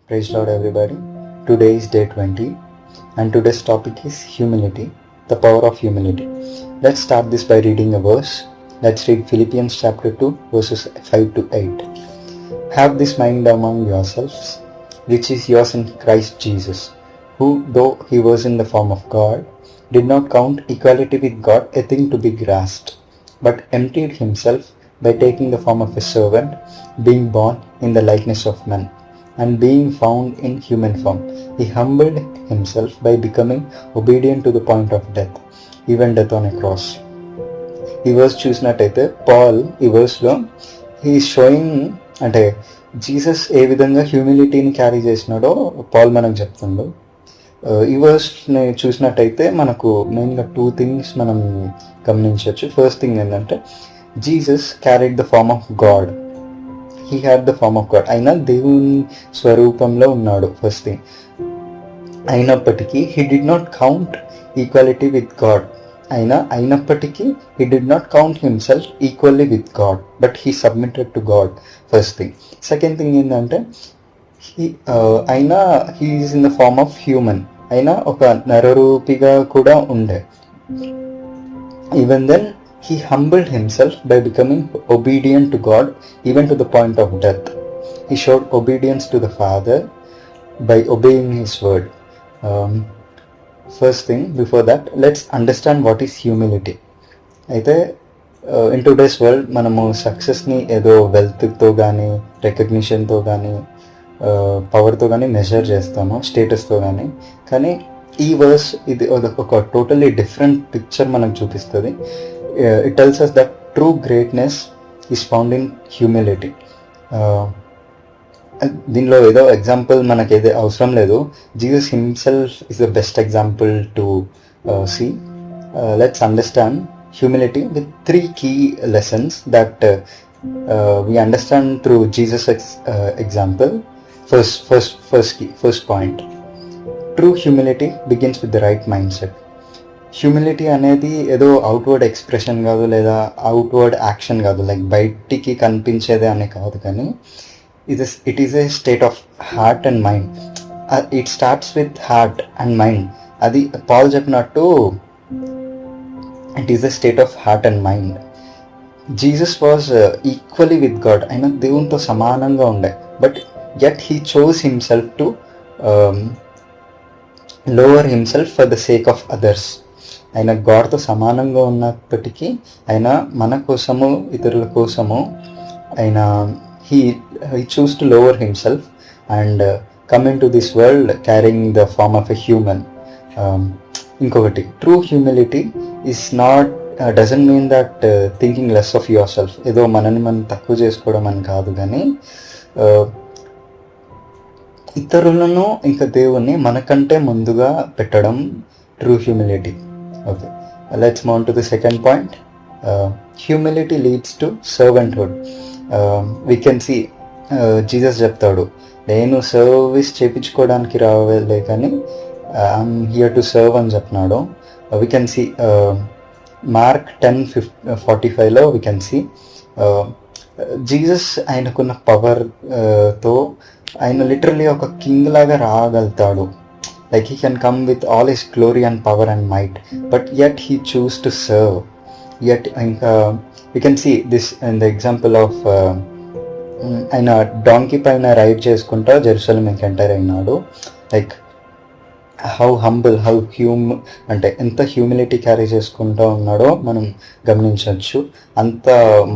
Praise Lord everybody. Today is day 20 and today's topic is humility, the power of humility. Let's start this by reading a verse. Let's read Philippians chapter 2 verses 5 to 8. Have this mind among yourselves, which is yours in Christ Jesus, who, though he was in the form of God, did not count equality with God a thing to be grasped, but emptied himself by taking the form of a servant, being born in the likeness of men. And being found in human form, he humbled himself by becoming obedient to the point of death, even death on a cross. ఈ verse చూసినట్టయితే Paul ఈ వర్స్లో he showing అంటే Jesus ఏ విధంగా హ్యూమిలిటీని carry చేసినాడో Paul మనకు చెప్తుండు. ఈ వర్స్ని చూసినట్టయితే మనకు మెయిన్గా 2 థింగ్స్ మనం గమనించవచ్చు. ఫస్ట్ థింగ్ ఏంటంటే Jesus carried the form of God. He had the form of God. అయినా దేవుని స్వరూపంలో ఉన్నాడు. First thing. అయినప్పటికీ he did not count equality with God. అయినప్పటికీ he did not count himself equally with God, but he submitted to God. First thing. Second thing ఏంటంటే అయినా he is in the form of human. అయినా ఒక నరరూపిగా కూడా ఉండే. Even then he humbled himself by becoming obedient to God even to the point of death. He showed obedience to the Father by obeying his word. First thing, before that, let's understand what is humility. అయితే in today's world మనము సక్సెస్ని ఏదో వెల్త్తో కానీ రికగ్నిషన్తో కానీ పవర్తో కానీ measure చేస్తాము, స్టేటస్తో కానీ ఈ వర్స్ ఇది ఒక టోటల్లీ డిఫరెంట్ పిక్చర్ మనకు చూపిస్తుంది. It tells us that true greatness is found in humility. దీనిలో ఏదో ఎగ్జాంపుల్ మనకి ఏదో అవసరం లేదు. Jesus himself is the best example to see. Let's understand humility with 3 key lessons that we understand through Jesus' example. First point. True humility begins with the right mindset. Humility అనేది ఏదో outward expression కాదు, లేదా outward action కాదు, like బయటికి కనిపించేదే అని కాదు, కానీ it is a state of heart and mind. It starts with heart and mind. అది పాల్ చెప్పినట్టు it is a state of heart and mind. Jesus was equally with God. ఆయన దేవునితో సమానంగా ఉండే, but at he chose himself to lower himself for the sake of others. ఆయన గాడ్తో సమానంగా ఉన్నప్పటికీ ఆయన మన కోసము, ఇతరుల కోసము ఆయన he chose to lower himself and come into this world carrying the form of a human. ఇంకొకటి, true humility is not doesn't mean that thinking less of yourself, ఏదో మనని మనం తక్కువ చేసుకోవడం అని కాదు, కానీ ఇతరులను ఇంకా దేవుణ్ణి మనకంటే ముందుగా పెట్టడం true humility. Okay, let's move on to the second point. Humility leads to servanthood. We can see Jesus చెప్తాడు, నేను సర్వీస్ చేయించుకోవడానికి రావాలే కానీ ఐఎమ్ హియర్ టు సర్వ్ అని చెప్పినాడు. we can see Mark 10:45లో we can see Jesus ఆయనకున్న పవర్తో ఆయన literally ఒక కింగ్ లాగా రాగలుగుతాడు. Like he can come with all his glory and power and might, but yet he chose to serve. Yet we can see this in the example of ఆయన donkey పైన ride చేసుకుంటా జెరూసలేంకి enter అయినాడు. Like how humble, అంటే ఎంత humility carry చేసుకుంటూ ఉన్నాడో మనం గమనించవచ్చు. అంత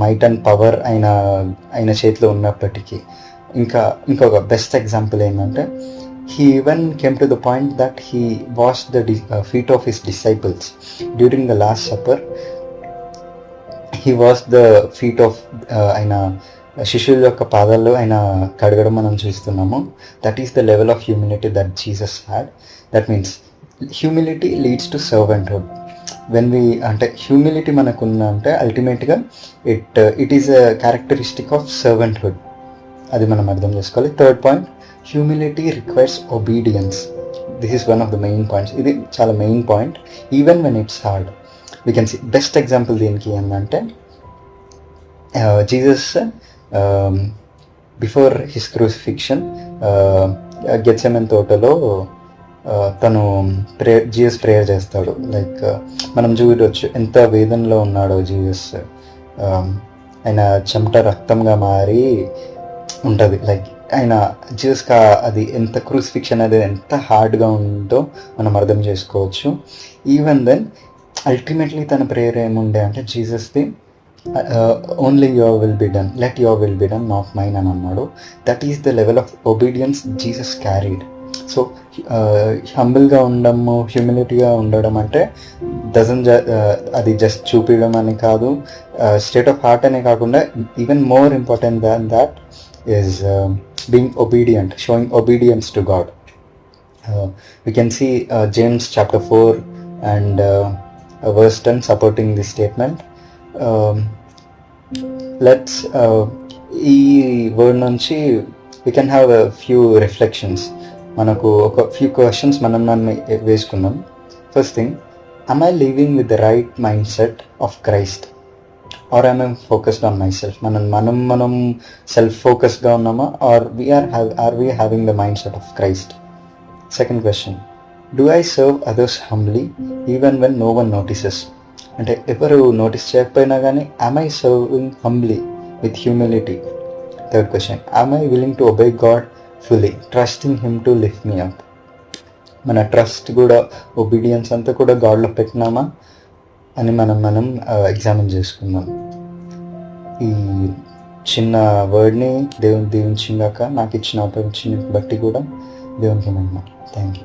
మైట్ అండ్ పవర్ ఆయన చేతిలో ఉన్నప్పటికీ. ఇంకొక బెస్ట్ ఎగ్జాంపుల్ ఏంటంటే he even came to the point that he washed the feet of his disciples during the last supper. He washed the feet of ఆయన శిష్యుల యొక్క పాదాలు ఆయన కడగడం మనం చూస్తున్నాము. That is the level of humility that Jesus had. That means humility leads to servanthood. When we అంటే humility మనకున్న అంటే అల్టిమేట్గా it is a characteristic of servanthood. అది మనం అర్థం చేసుకోవాలి. Third point, humility requires obedience. This is one of the main points. ఇది చాలా main point. Even when it's hard, we can see best example దీనికి ఏంటంటే Jesus before his crucifixion Gethsemane తోటలో తను జీసస్ ప్రేయర్ చేస్తాడు. లైక్ మనం చూడవచ్చు ఎంత వేదనలో ఉన్నాడో జీసస్. ఆయన చెమట రక్తంగా మారి ఉంటుంది. లైక్ ఆయన జీసస్గా అది ఎంత క్రూసిఫిక్షన్ అనేది ఎంత హార్డ్గా ఉందో మనం అర్థం చేసుకోవచ్చు. ఈవెన్ దెన్ అల్టిమేట్లీ తన ప్రేయర్ ఏముండే అంటే జీసస్ది only your will be done, let your will be done, not mine అని అన్నాడు. That is the level of obedience Jesus carried. So హంబుల్గా ఉండము, హ్యూమిలిటీగా ఉండడం అంటే అది జస్ట్ చూపించడం అని కాదు, స్టేట్ ఆఫ్ హార్ట్ అనే కాకుండా even more important than that is being obedient, showing obedience to God. We can see James chapter 4 and verse 10 supporting this statement. Let's ఈ వర్డ్ నుంచి we can have a few reflections. మనకు ఒక few questions మనం వేసుకుందాం. First thing, am I living with the right mindset of Christ or am I focused on myself? మనం self ఫోకస్డ్గా ఉన్నామా, or are we having the mindset of Christ? Second question, do I serve others humbly even when no one notices? అంటే ఎవరు notice చేయకపోయినా కానీ am I serving humbly with humility? Third question, am I willing to obey God fully, trusting Him to lift me up? మన trust కూడా, obedience అంతా కూడా గాడ్లో పెట్టినామా అని మనం ఎగ్జామిన్ చేసుకుందాం. ఈ చిన్న వర్డ్ని దేవుని దీవించిందాక నాకు ఇచ్చిన ఆపర్చునిటీ బట్టి కూడా దేవునికి మహిమ. Thank you.